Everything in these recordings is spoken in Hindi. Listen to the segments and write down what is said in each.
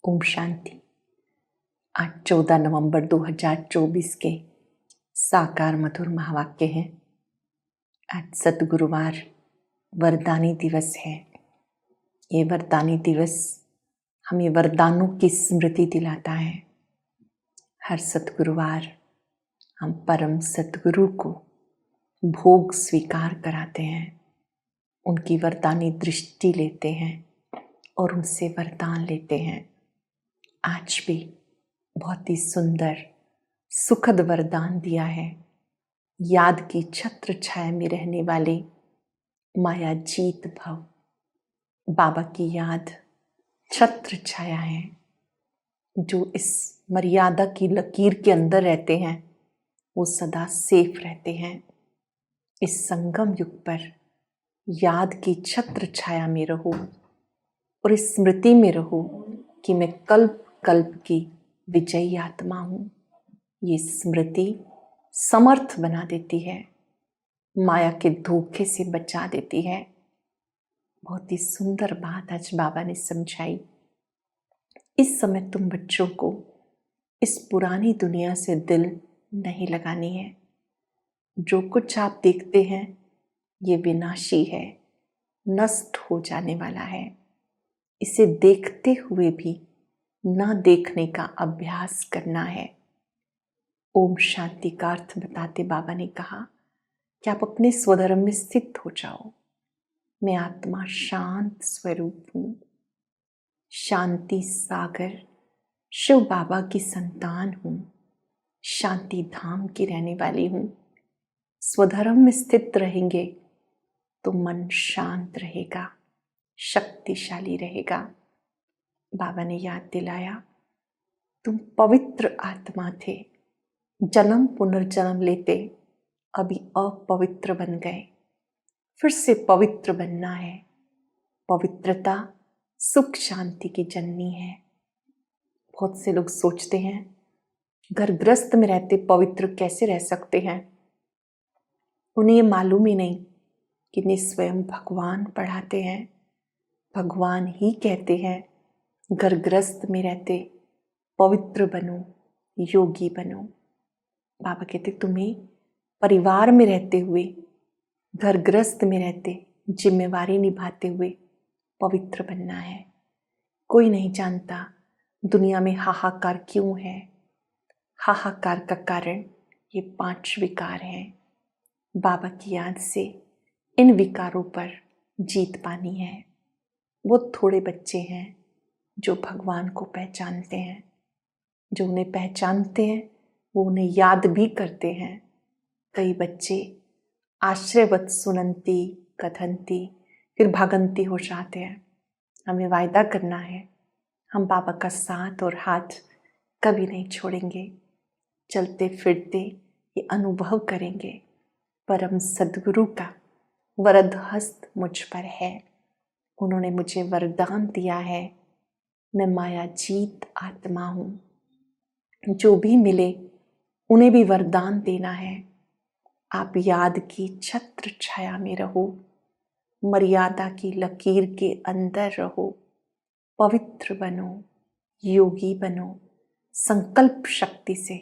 ओम शांति। आज 14 नवंबर 2024 के साकार मधुर महावाक्य हैं। आज सतगुरुवार वरदानी दिवस है। ये वरदानी दिवस हमें वरदानों की स्मृति दिलाता है। हर सतगुरुवार हम परम सतगुरु को भोग स्वीकार कराते हैं, उनकी वरदानी दृष्टि लेते हैं और उनसे वरदान लेते हैं। आज भी बहुत ही सुंदर सुखद वरदान दिया है। याद की छत्र छाया में रहने वाले माया जीत भव। बाबा की याद छत्र छाया है। जो इस मर्यादा की लकीर के अंदर रहते हैं वो सदा सेफ रहते हैं। इस संगम युग पर याद की छत्र छाया में रहो और इस स्मृति में रहो कि मैं कल्प कल्प की विजयी आत्मा हूँ। ये स्मृति समर्थ बना देती है, माया के धोखे से बचा देती है। बहुत ही सुंदर बात आज बाबा ने समझाई। इस समय तुम बच्चों को इस पुरानी दुनिया से दिल नहीं लगानी है। जो कुछ आप देखते हैं ये विनाशी है, नष्ट हो जाने वाला है। इसे देखते हुए भी ना देखने का अभ्यास करना है। ओम शांति का अर्थ बताते बाबा ने कहा कि आप अपने स्वधर्म में स्थित हो जाओ। मैं आत्मा शांत स्वरूप हूँ, शांति सागर शिव बाबा की संतान हूँ, शांति धाम की रहने वाली हूँ। स्वधर्म में स्थित रहेंगे तो मन शांत रहेगा, शक्तिशाली रहेगा। बाबा ने याद दिलाया तुम पवित्र आत्मा थे, जन्म पुनर्जन्म लेते अभी अपवित्र बन गए, फिर से पवित्र बनना है। पवित्रता सुख शांति की जननी है। बहुत से लोग सोचते हैं घर गृहस्थ में रहते पवित्र कैसे रह सकते हैं। उन्हें ये मालूम ही नहीं कि इन्हें स्वयं भगवान पढ़ाते हैं। भगवान ही कहते हैं घर गृहस्थ में रहते पवित्र बनो, योगी बनो। बाबा कहते तुम्हें परिवार में रहते हुए, घर गृहस्थ में रहते, जिम्मेवारी निभाते हुए पवित्र बनना है। कोई नहीं जानता दुनिया में हाहाकार क्यों है। हाहाकार का कारण ये 5 विकार हैं। बाबा की याद से इन विकारों पर जीत पानी है। वो थोड़े बच्चे हैं जो भगवान को पहचानते हैं। जो उन्हें पहचानते हैं वो उन्हें याद भी करते हैं। कई बच्चे आश्रयवत सुनंती कथंती फिर भागंती हो जाते हैं। हमें वायदा करना है हम बाबा का साथ और हाथ कभी नहीं छोड़ेंगे। चलते फिरते ये अनुभव करेंगे परम सद्गुरु का वरद हस्त मुझ पर है। उन्होंने मुझे वरदान दिया है। मैं माया जीत आत्मा हूँ। जो भी मिले उन्हें भी वरदान देना है। आप याद की छत्र छाया में रहो, मर्यादा की लकीर के अंदर रहो, पवित्र बनो, योगी बनो। संकल्प शक्ति से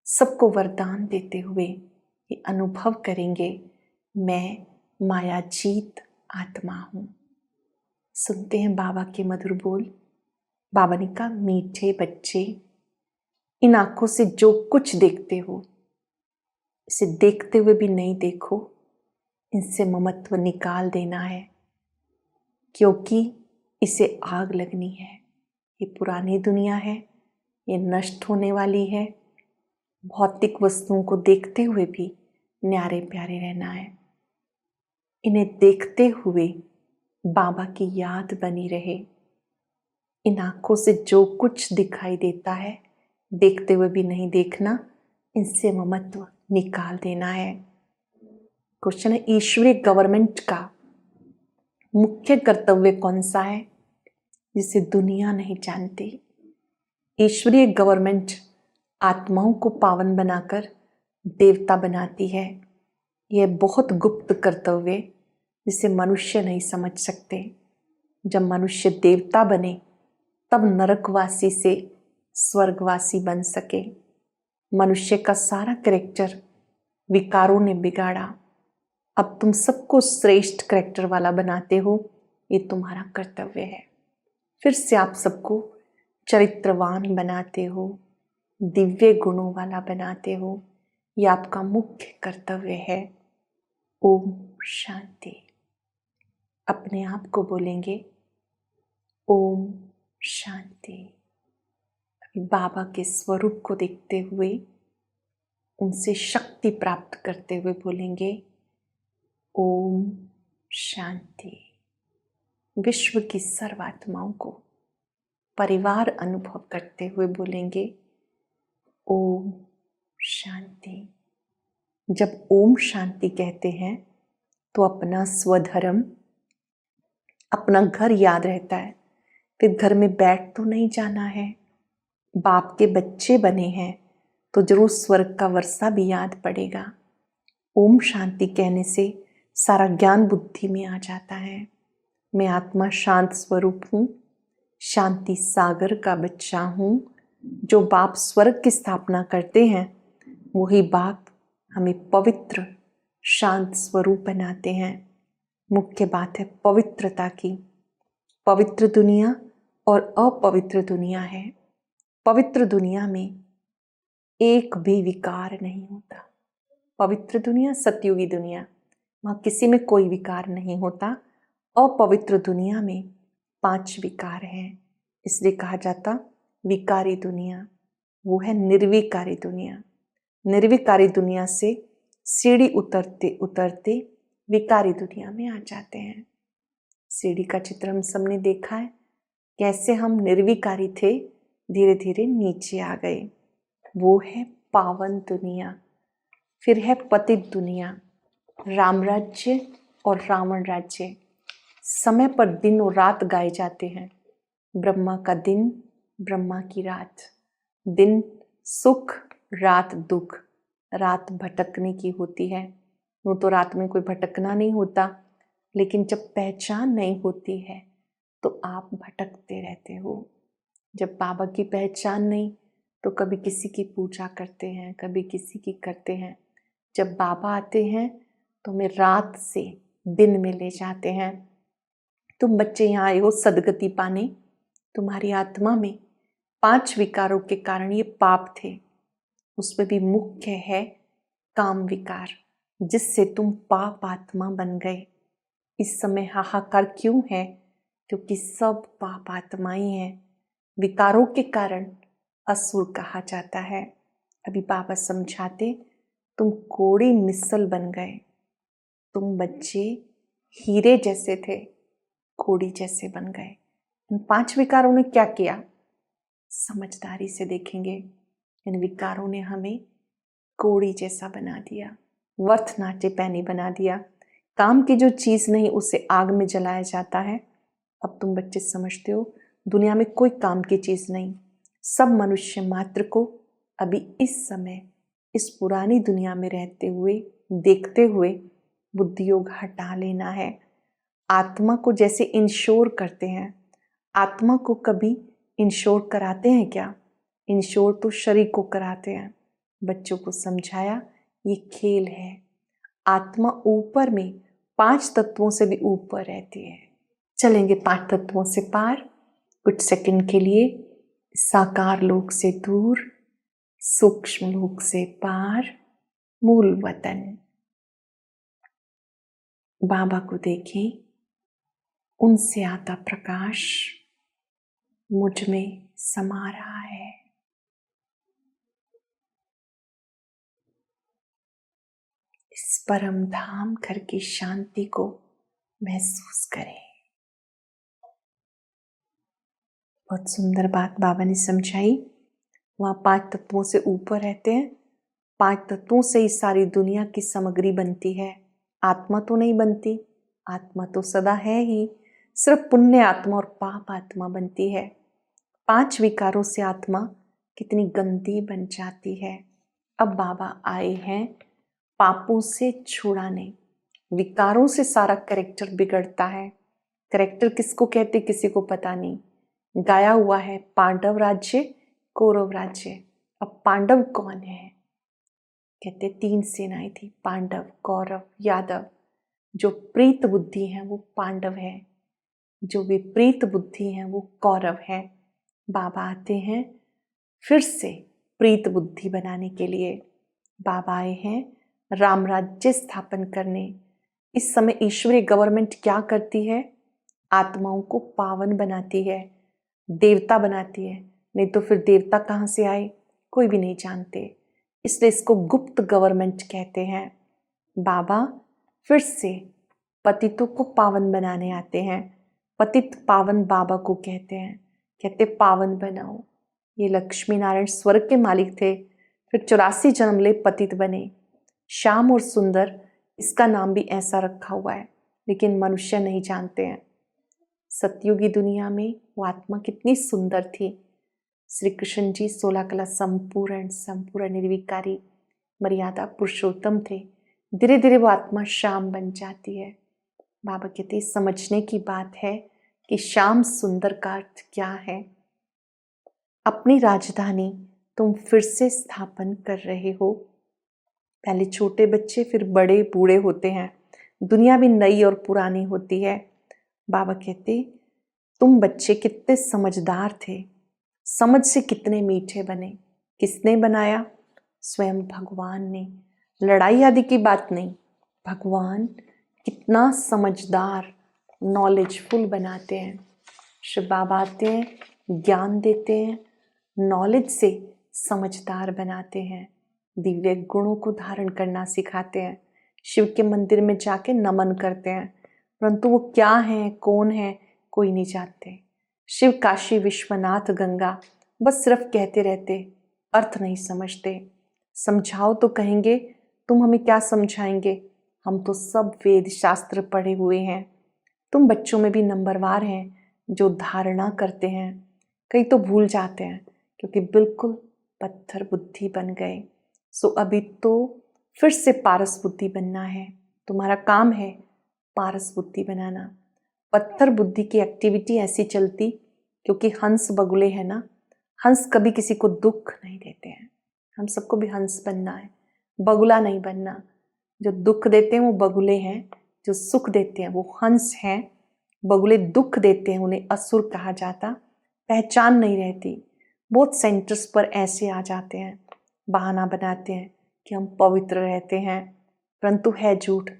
सबको वरदान देते हुए ये अनुभव करेंगे मैं माया जीत आत्मा हूँ। सुनते हैं बाबा के मधुर बोल। बाबा ने कहा मीठे बच्चे, इन आंखों से जो कुछ देखते हो इसे देखते हुए भी नहीं देखो। इनसे ममत्व निकाल देना है क्योंकि इसे आग लगनी है। ये पुरानी दुनिया है, ये नष्ट होने वाली है। भौतिक वस्तुओं को देखते हुए भी न्यारे प्यारे रहना है। इन्हें देखते हुए बाबा की याद बनी रहे। इन आंखों से जो कुछ दिखाई देता है देखते हुए भी नहीं देखना, इनसे ममत्व निकाल देना है। क्वेश्चन है ईश्वरीय गवर्नमेंट का मुख्य कर्तव्य कौन सा है जिसे दुनिया नहीं जानती। ईश्वरीय गवर्नमेंट आत्माओं को पावन बनाकर देवता बनाती है। यह बहुत गुप्त कर्तव्य जिसे मनुष्य नहीं समझ सकते। जब मनुष्य देवता बने तब नरकवासी से स्वर्गवासी बन सके। मनुष्य का सारा कैरेक्टर विकारों ने बिगाड़ा। अब तुम सबको श्रेष्ठ कैरेक्टर वाला बनाते हो, ये तुम्हारा कर्तव्य है। फिर से आप सबको चरित्रवान बनाते हो, दिव्य गुणों वाला बनाते हो। ये आपका मुख्य कर्तव्य है। ओम शांति। अपने आप को बोलेंगे ओम शांति। बाबा के स्वरूप को देखते हुए, उनसे शक्ति प्राप्त करते हुए बोलेंगे ओम शांति। विश्व की सर्वात्माओं को परिवार अनुभव करते हुए बोलेंगे ओम शांति। जब ओम शांति कहते हैं तो अपना स्वधर्म, अपना घर याद रहता है। फिर घर में बैठ तो नहीं जाना है। बाप के बच्चे बने हैं तो जरूर स्वर्ग का वर्षा भी याद पड़ेगा। ओम शांति कहने से सारा ज्ञान बुद्धि में आ जाता है। मैं आत्मा शांत स्वरूप हूँ, शांति सागर का बच्चा हूँ। जो बाप स्वर्ग की स्थापना करते हैं वही बाप हमें पवित्र शांत स्वरूप बनाते हैं। मुख्य बात है पवित्रता की। पवित्र दुनिया और अपवित्र दुनिया है। पवित्र दुनिया में एक भी विकार नहीं होता। पवित्र दुनिया सतयुगी दुनिया, वहाँ किसी में कोई विकार नहीं होता। अपवित्र दुनिया में 5 विकार हैं, इसलिए कहा जाता विकारी दुनिया। वो है निर्विकारी दुनिया। निर्विकारी दुनिया से सीढ़ी उतरते उतरते विकारी दुनिया में आ जाते हैं। सीढ़ी का चित्र हम सबने देखा है, कैसे हम निर्विकारी थे, धीरे धीरे नीचे आ गए। वो है पावन दुनिया। फिर है पतित दुनिया। राम राज्य और रावण राज्य। समय पर दिन और रात गाए जाते हैं। ब्रह्मा का दिन, ब्रह्मा की रात। दिन सुख, रात दुख। रात भटकने की होती है। वो तो रात में कोई भटकना नहीं होता, लेकिन जब पहचान नहीं होती है तो आप भटकते रहते हो। जब बाबा की पहचान नहीं तो कभी किसी की पूजा करते हैं, कभी किसी की करते हैं। जब बाबा आते हैं तो हमें रात से दिन में ले जाते हैं। तुम बच्चे यहाँ आए हो सदगति पाने। तुम्हारी आत्मा में 5 विकारों के कारण ये पाप थे। उसमें भी मुख्य है काम विकार, जिससे तुम पाप आत्मा बन गए। इस समय हाहाकार क्यों है? क्योंकि सब पाप आत्माएं हैं। विकारों के कारण असुर कहा जाता है। अभी बाबा समझाते, तुम कोड़ी मिसल बन गए। तुम बच्चे हीरे जैसे थे, कोड़ी जैसे बन गए। इन 5 विकारों ने क्या किया? समझदारी से देखेंगे। इन विकारों ने हमें कोड़ी जैसा बना दिया, वर्थ नाटे पैनी बना दिया। काम की जो चीज नहीं उसे आग में जलाया जाता है। अब तुम बच्चे समझते हो दुनिया में कोई काम की चीज नहीं। सब मनुष्य मात्र को अभी इस समय इस पुरानी दुनिया में रहते हुए, देखते हुए बुद्धि योग हटा लेना है। आत्मा को जैसे इंश्योर करते हैं, आत्मा को कभी इंश्योर कराते हैं क्या? इंश्योर तो शरीर को कराते हैं। बच्चों को समझाया ये खेल है। आत्मा ऊपर में 5 तत्वों से भी ऊपर रहती है। चलेंगे 5 तत्वों से पार, कुछ सेकंड के लिए साकार लोक से दूर, सूक्ष्म लोक से पार, मूल वतन। बाबा को देखें, उनसे आता प्रकाश मुझ में समा रहा है। इस परम धाम घर की शांति को महसूस करें। बहुत सुंदर बात बाबा ने समझाई। वहाँ 5 तत्वों से ऊपर रहते हैं। 5 तत्वों से ही सारी दुनिया की सामग्री बनती है। आत्मा तो नहीं बनती, आत्मा तो सदा है ही। सिर्फ पुण्य आत्मा और पाप आत्मा बनती है। 5 विकारों से आत्मा कितनी गंदी बन जाती है। अब बाबा आए हैं पापों से छुड़ाने। विकारों से सारा कैरेक्टर बिगड़ता है। कैरेक्टर किसको कहते किसी को पता नहीं। गाया हुआ है पांडव राज्य कौरव राज्य। अब पांडव कौन है? कहते 3 सेनाएं थी, पांडव, कौरव, यादव। जो प्रीत बुद्धि है वो पांडव है, जो विपरीत बुद्धि है वो कौरव है। बाबा आते हैं फिर से प्रीत बुद्धि बनाने के लिए। बाबा आए हैं राम राज्य स्थापन करने। इस समय ईश्वरीय गवर्नमेंट क्या करती है? आत्माओं को पावन बनाती है, देवता बनाती है। नहीं तो फिर देवता कहाँ से आए कोई भी नहीं जानते, इसलिए इसको गुप्त गवर्नमेंट कहते हैं। बाबा फिर से पतितों को पावन बनाने आते हैं। पतित पावन बाबा को कहते हैं, कहते पावन बनाओ। ये लक्ष्मी नारायण स्वर्ग के मालिक थे, फिर 84 जन्म ले पतित बने। श्याम और सुंदर इसका नाम भी ऐसा रखा हुआ है, लेकिन मनुष्य नहीं जानते हैं। सतयुगी दुनिया में वो आत्मा कितनी सुंदर थी। श्री कृष्ण जी 16 कला संपूर्ण निर्विकारी मर्यादा पुरुषोत्तम थे। धीरे धीरे वो आत्मा श्याम बन जाती है। बाबा कहते समझने की बात है कि श्याम सुंदर का अर्थ क्या है। अपनी राजधानी तुम फिर से स्थापन कर रहे हो। पहले छोटे बच्चे फिर बड़े बूढ़े होते हैं, दुनिया भी नई और पुरानी होती है। बाबा कहते तुम बच्चे कितने समझदार थे, समझ से कितने मीठे बने। किसने बनाया? स्वयं भगवान ने। लड़ाई आदि की बात नहीं, भगवान कितना समझदार नॉलेजफुल बनाते हैं। शिव बाबा आते हैं, ज्ञान देते हैं, नॉलेज से समझदार बनाते हैं, दिव्य गुणों को धारण करना सिखाते हैं। शिव के मंदिर में जाके नमन करते हैं, परंतु वो क्या है कौन है कोई नहीं जानते। शिव काशी विश्वनाथ गंगा बस सिर्फ कहते रहते, अर्थ नहीं समझते। समझाओ तो कहेंगे तुम हमें क्या समझाएंगे, हम तो सब वेद शास्त्र पढ़े हुए हैं। तुम बच्चों में भी नंबरवार हैं जो धारणा करते हैं, कई तो भूल जाते हैं क्योंकि बिल्कुल पत्थर बुद्धि बन गए। सो अभी तो फिर से पारस बुद्धि बनना है। तुम्हारा काम है पारस बुद्धि बनाना। पत्थर बुद्धि की एक्टिविटी ऐसी चलती क्योंकि हंस बगुले है ना, हंस कभी किसी को दुख नहीं देते हैं। हम सबको भी हंस बनना है, बगुला नहीं बनना। जो दुख देते हैं वो बगुले हैं, जो सुख देते हैं वो हंस हैं। बगुले दुख देते हैं, उन्हें असुर कहा जाता, पहचान नहीं रहती। बहुत सेंटर्स पर ऐसे आ जाते हैं, बहाना बनाते हैं कि हम पवित्र रहते हैं, परंतु है झूठ।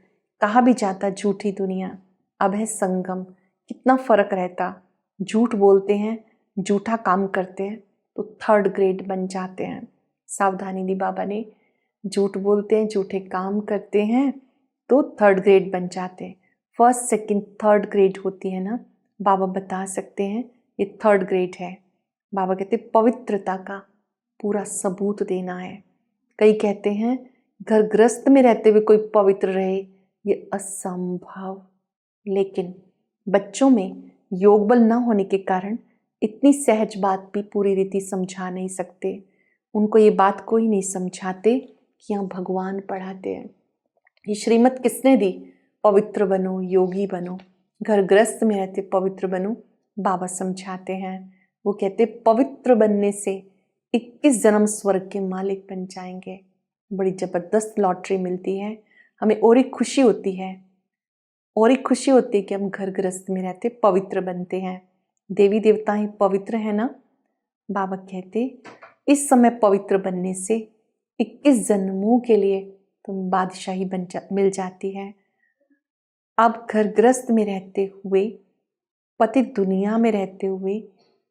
कहा भी जाता झूठी दुनिया। अब है संगम, कितना फर्क रहता। झूठ बोलते हैं, झूठा काम करते हैं तो 3rd ग्रेड बन जाते हैं। सावधानी दी बाबा ने, झूठ बोलते हैं झूठे काम करते हैं तो 3rd ग्रेड बन जाते हैं। 1st, 2nd, 3rd ग्रेड होती है ना, बाबा बता सकते हैं ये 3rd ग्रेड है। बाबा कहते पवित्रता का पूरा सबूत देना है। कई कहते हैं घर गृहस्थ में रहते हुए कोई पवित्र रहे, ये असंभव। लेकिन बच्चों में योग बल न होने के कारण इतनी सहज बात भी पूरी रीति समझा नहीं सकते। उनको ये बात कोई नहीं समझाते कि यहाँ भगवान पढ़ाते हैं। ये श्रीमत किसने दी? पवित्र बनो, योगी बनो, घर गृहस्थ में रहते पवित्र बनो। बाबा समझाते हैं, वो कहते पवित्र बनने से 21 जन्म स्वर्ग के मालिक बन जाएंगे। बड़ी जबरदस्त लॉटरी मिलती है हमें, और एक खुशी होती है, और एक खुशी होती है कि हम घर गृहस्थ में रहते पवित्र बनते हैं। देवी देवता ही पवित्र है ना। बाबा कहते इस समय पवित्र बनने से 21 जन्मों के लिए तुम बादशाही मिल जाती है। अब घर गृहस्थ में रहते हुए, पतित दुनिया में रहते हुए,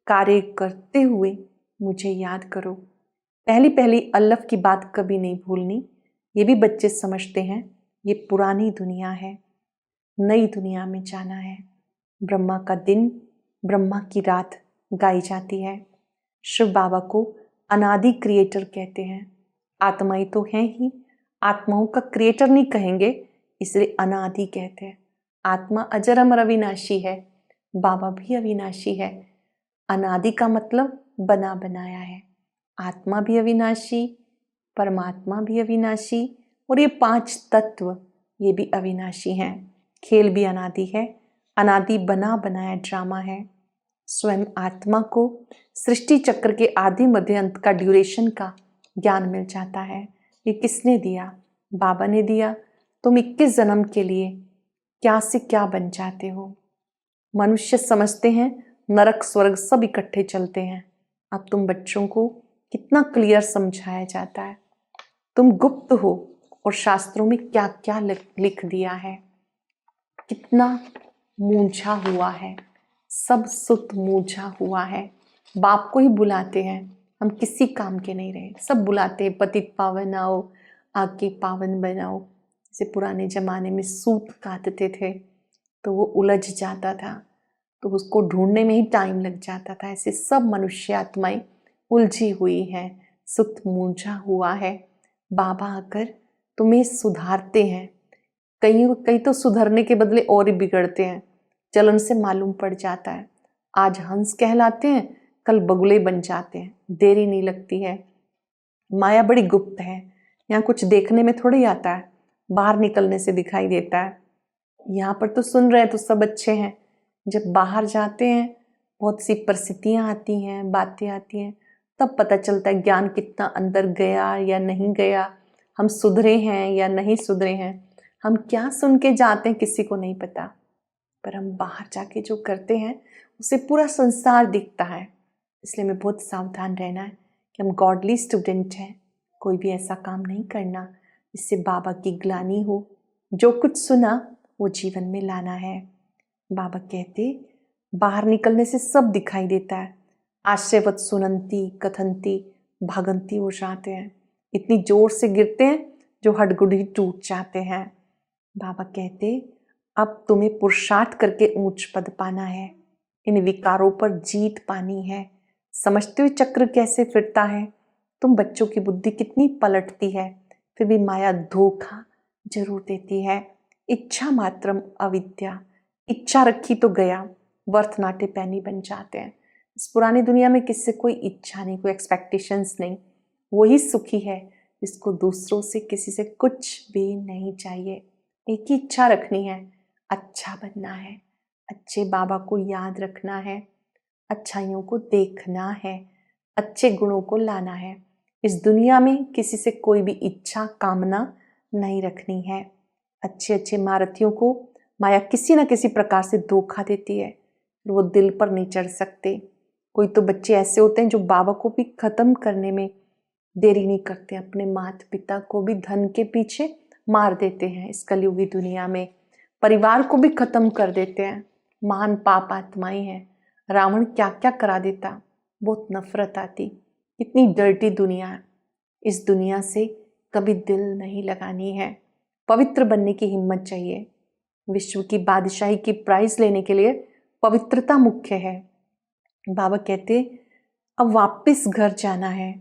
कार्य करते हुए मुझे याद करो। पहली पहली अल्लाफ की बात कभी नहीं भूलनी। ये भी बच्चे समझते हैं ये पुरानी दुनिया है, नई दुनिया में जाना है। ब्रह्मा का दिन, ब्रह्मा की रात गाई जाती है। शिव बाबा को अनादि क्रिएटर कहते हैं। आत्माएं तो हैं ही, आत्माओं का क्रिएटर नहीं कहेंगे, इसलिए अनादि कहते हैं। आत्मा अजर अमर अविनाशी है, बाबा भी अविनाशी है। अनादि का मतलब बना बनाया है। आत्मा भी अविनाशी, परमात्मा भी अविनाशी, और ये 5 तत्व ये भी अविनाशी हैं। खेल भी अनादि है, अनादि बना बनाया ड्रामा है। स्वयं आत्मा को सृष्टि चक्र के आदि मध्य अंत का ड्यूरेशन का ज्ञान मिल जाता है। ये किसने दिया? बाबा ने दिया। तुम 21 जन्म के लिए क्या से क्या बन जाते हो। मनुष्य समझते हैं नरक स्वर्ग सब इकट्ठे चलते हैं। अब तुम बच्चों को कितना क्लियर समझाया जाता है। तुम गुप्त हो और शास्त्रों में क्या क्या लिख दिया है। कितना मूंझा हुआ है, सब सुत मूंझा हुआ है। बाप को ही बुलाते हैं, हम किसी काम के नहीं रहे। सब बुलाते हैं, पतित पावन आओ, आके पावन बनाओ। जैसे पुराने जमाने में सूत काटते थे तो वो उलझ जाता था, तो उसको ढूंढने में ही टाइम लग जाता था। ऐसे सब मनुष्य आत्माएं उलझी हुई हैं, सुत मूंझा हुआ है। बाबा आकर तुम्हें सुधारते हैं। कई तो सुधरने के बदले और ही बिगड़ते हैं। चलन से मालूम पड़ जाता है। आज हंस कहलाते हैं, कल बगुले बन जाते हैं। देरी नहीं लगती है। माया बड़ी गुप्त है। यहाँ कुछ देखने में थोड़ी आता है, बाहर निकलने से दिखाई देता है। यहाँ पर तो सुन रहे हैं तो सब अच्छे हैं, जब बाहर जाते हैं बहुत सी परिस्थितियाँ आती हैं, बातें आती हैं, तब पता चलता है ज्ञान कितना अंदर गया या नहीं गया, हम सुधरे हैं या नहीं सुधरे हैं। हम क्या सुन के जाते हैं किसी को नहीं पता, पर हम बाहर जाके जो करते हैं उसे पूरा संसार दिखता है। इसलिए हमें बहुत सावधान रहना है कि हम गॉडली स्टूडेंट हैं। कोई भी ऐसा काम नहीं करना जिससे बाबा की ग्लानि हो। जो कुछ सुना वो जीवन में लाना है। बाबा कहते बाहर निकलने से सब दिखाई देता है। आश्रयवत सुनंती कथंती भागंती हो जाते हैं, इतनी जोर से गिरते हैं जो हड्डी टूट जाते हैं। बाबा कहते अब तुम्हें पुरुषार्थ करके ऊंच पद पाना है, इन विकारों पर जीत पानी है। समझते हुए चक्र कैसे फिरता है। तुम बच्चों की बुद्धि कितनी पलटती है, फिर भी माया धोखा जरूर देती है। इच्छा मात्रम अविद्या, इच्छा रखी तो गया, वर्थ नाटे पैनी बन जाते हैं। इस पुरानी दुनिया में किससे कोई इच्छा नहीं, कोई एक्सपेक्टेशंस नहीं। वही सुखी है जिसको दूसरों से किसी से कुछ भी नहीं चाहिए। एक ही इच्छा रखनी है, अच्छा बनना है, अच्छे बाबा को याद रखना है, अच्छाइयों को देखना है, अच्छे गुणों को लाना है। इस दुनिया में किसी से कोई भी इच्छा कामना नहीं रखनी है। अच्छे अच्छे महारथियों को माया किसी न किसी प्रकार से धोखा देती है, वो दिल पर नहीं चढ़ सकते। कोई तो बच्चे ऐसे होते हैं जो बाबा को भी खत्म करने में देरी नहीं करते, अपने माता पिता को भी धन के पीछे मार देते हैं। इस कलयुगी दुनिया में परिवार को भी खत्म कर देते हैं। महान पाप आत्माएं हैं। रावण क्या क्या करा देता, बहुत नफरत आती। इतनी डर्टी दुनिया है। इस दुनिया से कभी दिल नहीं लगानी है। पवित्र बनने की हिम्मत चाहिए। विश्व की बादशाही की प्राइज लेने के लिए पवित्रता मुख्य है। बाबा कहते अब वापस घर जाना है।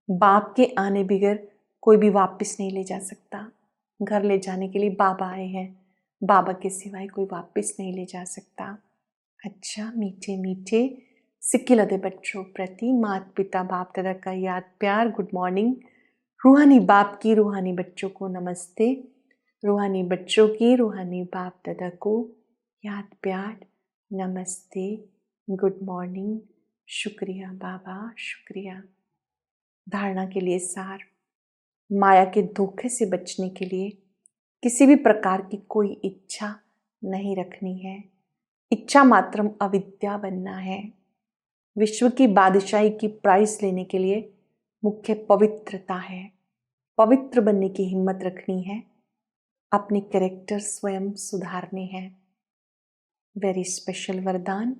बाप के आने बगैर कोई भी वापस नहीं ले जा सकता। घर ले जाने के लिए बाबा आए हैं, बाबा के सिवाय कोई वापस नहीं ले जा सकता। अच्छा मीठे मीठे सिक्के लदे बच्चों प्रति माता पिता बाप दादा का याद प्यार गुड मॉर्निंग। रूहानी बाप की रूहानी बच्चों को नमस्ते। रूहानी बच्चों की रूहानी बाप दादा को याद प्यार नमस्ते गुड मॉर्निंग। शुक्रिया बाबा, शुक्रिया। धारणा के लिए सार, माया के धोखे से बचने के लिए किसी भी प्रकार की कोई इच्छा नहीं रखनी है। इच्छा मात्रम अविद्या बनना है। विश्व की बादशाही की प्राइज लेने के लिए मुख्य पवित्रता है। पवित्र बनने की हिम्मत रखनी है। अपने कैरेक्टर स्वयं सुधारने हैं। वेरी स्पेशल वरदान।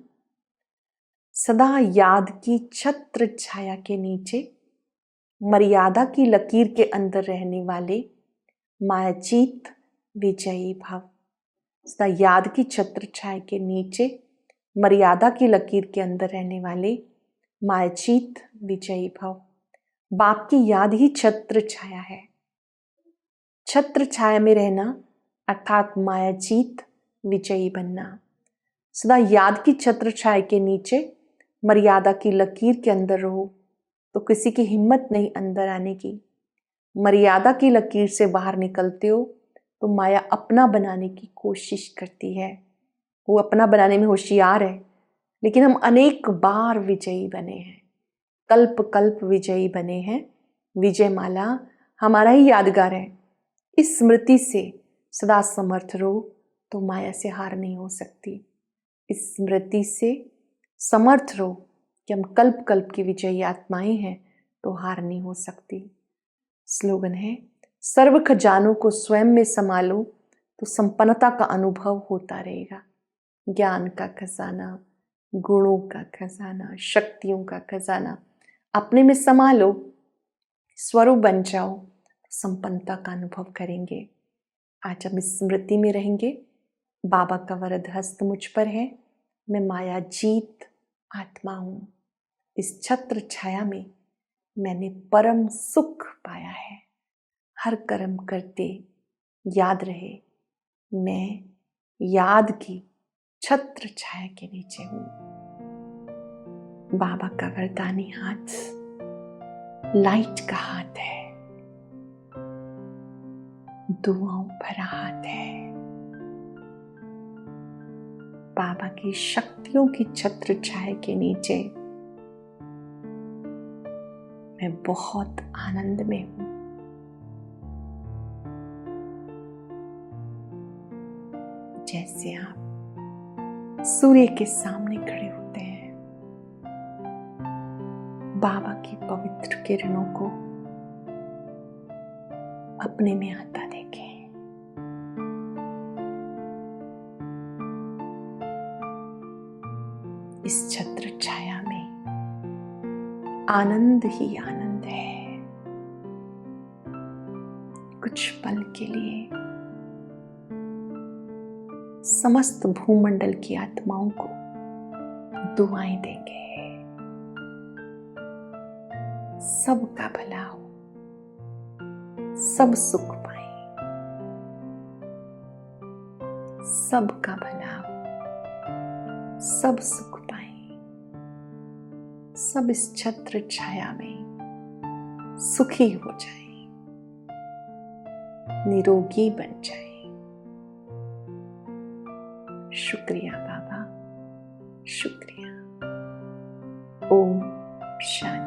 सदा याद की छत्र छाया के नीचे, मर्यादा की लकीर के अंदर रहने वाले मायाजीत विजयी भव। सदा याद की छत्र छाया के नीचे, मर्यादा की लकीर के अंदर रहने वाले मायाजीत विजयी भव। बाप की याद ही छत्र छाया है। छत्र छाया में रहना अर्थात मायाजीत विजयी बनना। सदा याद की छत्र छाया के नीचे, मर्यादा की लकीर के अंदर रहो तो किसी की हिम्मत नहीं अंदर आने की। मर्यादा की लकीर से बाहर निकलते हो तो माया अपना बनाने की कोशिश करती है। वो अपना बनाने में होशियार है, लेकिन हम अनेक बार विजयी बने हैं, कल्प कल्प विजयी बने हैं। विजय माला हमारा ही यादगार है। इस स्मृति से सदा समर्थ रहो तो माया से हार नहीं हो सकती। इस स्मृति से समर्थ रहो कि हम कल्प कल्प की विजयी आत्माएं हैं तो हार नहीं हो सकती। स्लोगन है, सर्व खजानों को स्वयं में संभालो तो संपन्नता का अनुभव होता रहेगा। ज्ञान का खजाना, गुणों का खजाना, शक्तियों का खजाना अपने में संभालो, स्वरूप बन जाओ, संपन्नता का अनुभव करेंगे। आज हम इस स्मृति में रहेंगे। बाबा का वरद हस्त मुझ पर है, मैं माया जीत आत्मा हूं। इस छत्र छाया में मैंने परम सुख पाया है। हर कर्म करते याद रहे, मैं याद की छत्र छाया के नीचे हूं। बाबा का वरदानी हाथ लाइट का हाथ है, दुआओं भरा हाथ है। बाबा की शक्तियों की छत्र छाया के नीचे मैं बहुत आनंद में हूं। जैसे आप सूर्य के सामने खड़े होते हैं, बाबा की पवित्र किरणों को अपने में आता देखें। इस छत्र छाया में आनंद ही आनंद है। कुछ पल के लिए समस्त भूमंडल की आत्माओं को दुआएं देंगे। सबका भला हो, सब सुख पाए, सबका भला हो, सब सुख पाए, सब इस छत्र छाया में सुखी हो जाए, निरोगी बन जाए। शुक्रिया बाबा, शुक्रिया। ओम शांति।